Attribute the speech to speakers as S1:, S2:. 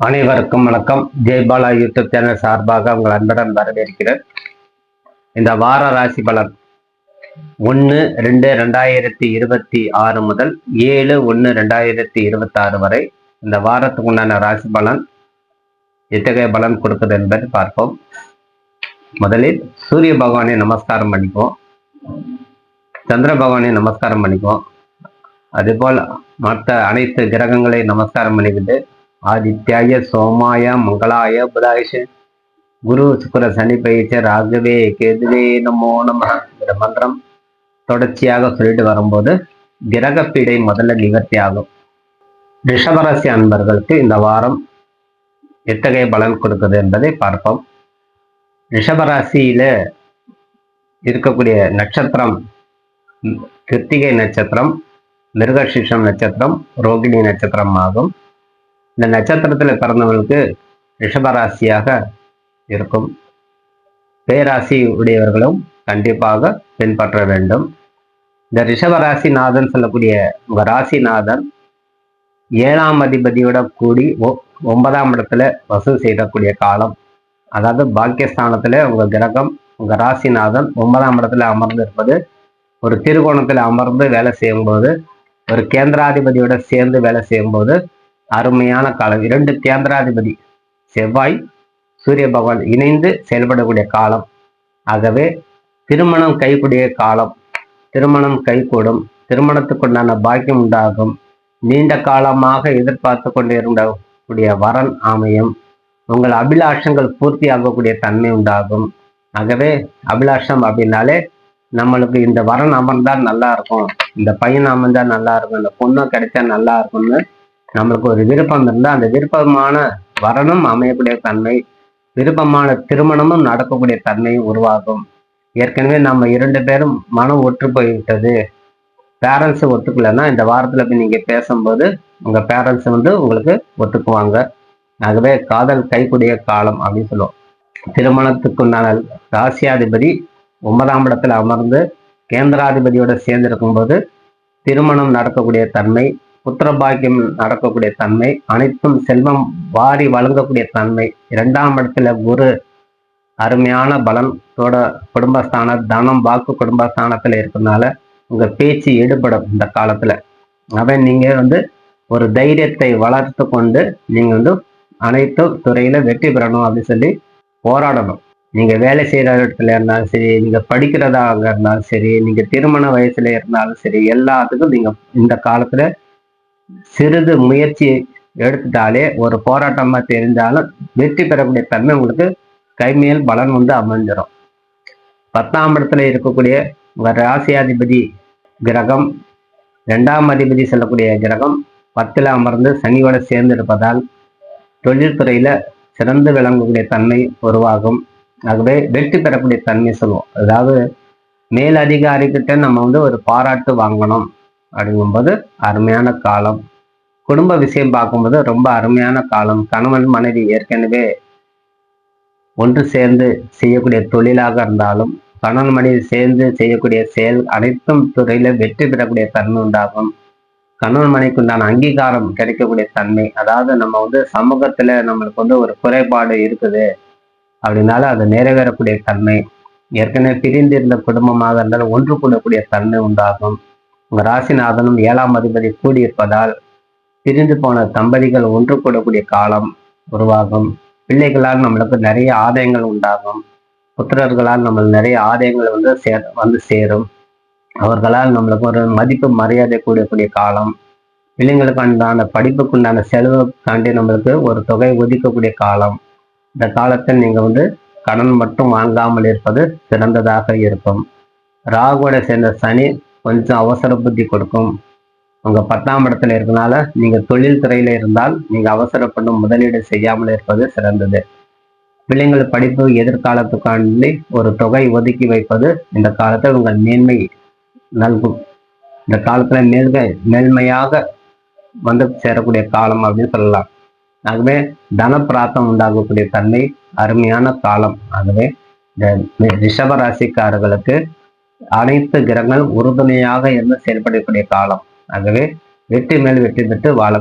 S1: அனைவருக்கும் வணக்கம். Jaibala YouTube channel சார்பாக உங்கள் அன்புடன் வரவேற்கிறேன். இந்த வார ராசி பலன் 1-2-2026 முதல் 7-1-2026 வரை இந்த வாரத்துக்கு உண்டான ராசி பலன் எத்தகைய பலன் கொடுக்குது என்பதை பார்ப்போம். முதலில் சூரிய பகவானை நமஸ்காரம் பண்ணிக்குவோம், சந்திர பகவானை நமஸ்காரம் பண்ணிக்குவோம், அதேபோல் மற்ற அனைத்து கிரகங்களை நமஸ்காரம் பண்ணிக்கிட்டு ஆதித்யாய சோமாய மங்களாய புதாயிஷ குரு சுக்கர சனி பயிற்சி ராகவே கேதுவே நமோ நம மந்திரம் தொடர்ச்சியாக சொல்லிட்டு வரும்போது கிரக பீடை முதல்ல நிவர்த்தி ஆகும். ரிஷபராசி அன்பர்களுக்கு இந்த வாரம் எத்தகைய பலன் கொடுக்குது என்பதை பார்ப்போம். ரிஷபராசியில இருக்கக்கூடிய நட்சத்திரம் கிருத்திகை நட்சத்திரம், மிருகசீஷம் நட்சத்திரம், ரோகிணி நட்சத்திரம் ஆகும். இந்த நட்சத்திரத்தில் பிறந்தவர்களுக்கு ரிஷபராசியாக இருக்கும். பேராசி உடையவர்களும் கண்டிப்பாக பின்பற்ற வேண்டும். இந்த ரிஷபராசி நாதன் சொல்லக்கூடிய உங்க ராசிநாதன் 7ஆம் அதிபதியோட கூடி 9ஆம் இடத்துல வசூல் செய்யக்கூடிய காலம். அதாவது பாக்கியஸ்தானத்துல உங்க கிரகம் உங்க ராசிநாதன் 9ஆம் இடத்துல அமர்ந்து இருப்பது, ஒரு திருகோணத்துல அமர்ந்து வேலை செய்யும்போது, ஒரு கேந்திராதிபதியோட சேர்ந்து வேலை செய்யும்போது அருமையான காலம். 2 கேந்திராதிபதி செவ்வாய் சூரிய பகவான் இணைந்து செயல்படக்கூடிய காலம். ஆகவே திருமணம் கைகூடிய காலம், திருமணம் கைகூடும், திருமணத்துக்குண்டான பாக்கியம் உண்டாகும், நீண்ட காலமாக எதிர்பார்த்து கொண்டிருக்கக்கூடிய வரன் அமையும், உங்கள் அபிலாஷங்கள் பூர்த்தி ஆகக்கூடிய தன்மை உண்டாகும். ஆகவே அபிலாஷம் அப்படின்னாலே நம்மளுக்கு இந்த வரன் அமர்ந்தால் நல்லா இருக்கும், இந்த பையன் அமர்ந்தா நல்லா இருக்கும், இந்த பொண்ணு கிடைச்சா நல்லா இருக்கும்னு நம்மளுக்கு ஒரு விருப்பம் இருந்தால் அந்த விருப்பமான வரனும் அமையக்கூடிய தன்மை, விருப்பமான திருமணமும் நடக்கக்கூடிய தன்மை உருவாகும். ஏற்கனவே நம்ம 2 பேரும் மனம் ஒற்று போய்விட்டது, பேரண்ட்ஸ் ஒத்துக்கலைன்னா இந்த வாரத்துல போய் நீங்க பேசும்போது உங்க பேரண்ட்ஸ் உங்களுக்கு ஒத்துக்குவாங்க. ஆகவே காதல் கைக்கூடிய காலம் அப்படின்னு சொல்லுவோம். திருமணத்துக்குண்டான ராசியாதிபதி 9ஆம் இடத்துல அமர்ந்து கேந்திராதிபதியோட சேர்ந்து இருக்கும்போது திருமணம் நடக்கக்கூடிய தன்மை, புத்திரபாக்கியம் நடக்கக்கூடிய தன்மை, அனைத்தும் செல்வம் வாரி வழங்கக்கூடிய தன்மை. 2ஆம் இடத்துல குரு அருமையான பலனோட குடும்பஸ்தான தனம் வாக்கு குடும்பஸ்தானத்துல இருக்கிறதுனால உங்க பேச்சு எடுபடும் இந்த காலத்துல. அவன் நீங்க ஒரு தைரியத்தை வளர்த்து கொண்டு நீங்க அனைத்து துறையில வெற்றி பெறணும் அப்படின்னு சொல்லி போராடணும். நீங்க வேலை செய்யற இடத்துல இருந்தாலும் சரி, நீங்க படிக்கிறதாக இருந்தாலும் சரி, நீங்க திருமண வயசுல இருந்தாலும் சரி, எல்லாத்துக்கும் நீங்க இந்த காலத்துல சிறிது முயற்சி எடுத்துட்டாலே ஒரு போராட்டமா தெரிஞ்சாலும் வெற்றி பெறக்கூடிய தன்மை உங்களுக்கு கைமேல் பலன் அமைஞ்சிடும். 10ஆம் இடத்துல இருக்கக்கூடிய உங்க ராசியாதிபதி கிரகம் 2ஆம் அதிபதி சொல்லக்கூடிய கிரகம் 10ல் அமர்ந்து சனியோட சேர்ந்து இருப்பதால் தொழில்துறையில சிறந்து விளங்கக்கூடிய தன்மை உருவாகும். ஆகவே வெற்றி பெறக்கூடிய தன்மை சொல்லுவோம். அதாவது மேல் அதிகாரிகிட்ட நம்ம ஒரு பாராட்டு வாங்கணும் அப்படிங்கும்போது அருமையான காலம். குடும்ப விஷயம் பார்க்கும்போது ரொம்ப அருமையான காலம். கணவன் மனைவி ஏற்கனவே ஒன்று சேர்ந்து செய்யக்கூடிய தொழிலாக இருந்தாலும், கணவன் மனைவி சேர்ந்து செய்யக்கூடிய செயல் அனைத்தும் துறையில வெற்றி பெறக்கூடிய தன்மை உண்டாகும். கணவன் மனைவிக்கு உண்டான அங்கீகாரம் கிடைக்கக்கூடிய தன்மை. அதாவது நம்ம சமூகத்துல நம்மளுக்கு ஒரு குறைபாடு இருக்குது அப்படின்னால அது நிறைவேறக்கூடிய தன்மை. ஏற்கனவே பிரிந்திருந்த குடும்பமாக இருந்தாலும் ஒன்று கூடக்கூடிய தன்மை உண்டாகும். உங்க ராசிநாதனும் 7ஆம் அதிபதி கூடியிருப்பதால் பிரிந்து போன தம்பதிகள் ஒன்று கூடக்கூடிய காலம் உருவாகும். பிள்ளைகளால் நம்மளுக்கு நிறைய ஆதாயங்கள் உண்டாகும். புத்திரர்களால் நம்மளுக்கு நிறைய ஆதாயங்கள் வந்து சேரும். அவர்களால் நம்மளுக்கு ஒரு மதிப்பு மரியாதை கூடக்கூடிய காலம். பிள்ளைங்களுக்கு உண்டான படிப்புக்குண்டான செலவு தாண்டி நம்மளுக்கு ஒரு தொகை ஒதுக்கக்கூடிய காலம். இந்த காலத்தில் நீங்க கடன் மட்டும் வாங்காமல் இருப்பது சிறந்ததாக இருக்கும். ராகுவோட சேர்ந்த சனி கொஞ்சம் அவசர புத்தி கொடுக்கும். உங்க 10ஆம் இடத்துல இருக்கனால நீங்க தொழில் துறையில இருந்தால் நீங்க அவசரப்படும் முதலீடு செய்யாமல் இருப்பது சிறந்தது. பிள்ளைங்கள் படிப்பு எதிர்காலத்துக்காண்டி ஒரு தொகை ஒதுக்கி வைப்பது இந்த காலத்தில் உங்கள் மேன்மை நல்கும். இந்த காலத்துல மேல்மையாக சேரக்கூடிய காலம் அப்படின்னு சொல்லலாம். ஆகவே தன பிராப்தம் உண்டாகக்கூடிய தன்மை அருமையான காலம். ஆகவே இந்த ரிஷப ராசிக்காரர்களுக்கு அனைத்து கிரகங்கள் உறுதுணையாக இருந்து செயல்படக்கூடிய காலம். ஆகவே வெற்றி மேல் வெற்றி பெற்று வாழ